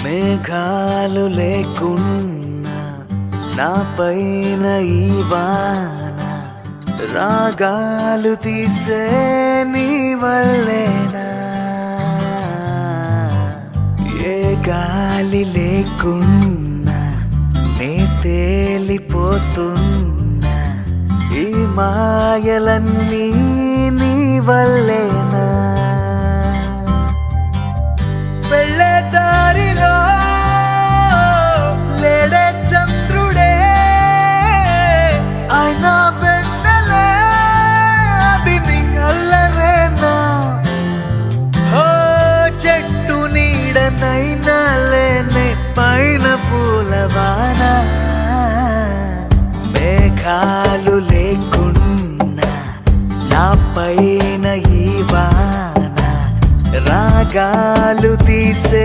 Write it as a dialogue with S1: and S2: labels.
S1: మేఘాలు లేకున్నా నా పైన ఈ వాన రాగాలు తీసే నీ వల్లేనా ఏ గాలి లేకున్నా నే తేలిపోతున్నా ఈ మాయలన్నీ నీ వల్లేనా వెళ్ళే దారిలో లేడే చంద్రుడే ఆయన వెన్నెలే అది నీ అల్లరేనా ఓ చెట్టు నీడనైనా లేనే పైన పూలవాన మేఘాలు లేకున్నా నా పైన ఈ వాన రాగాలు తీసే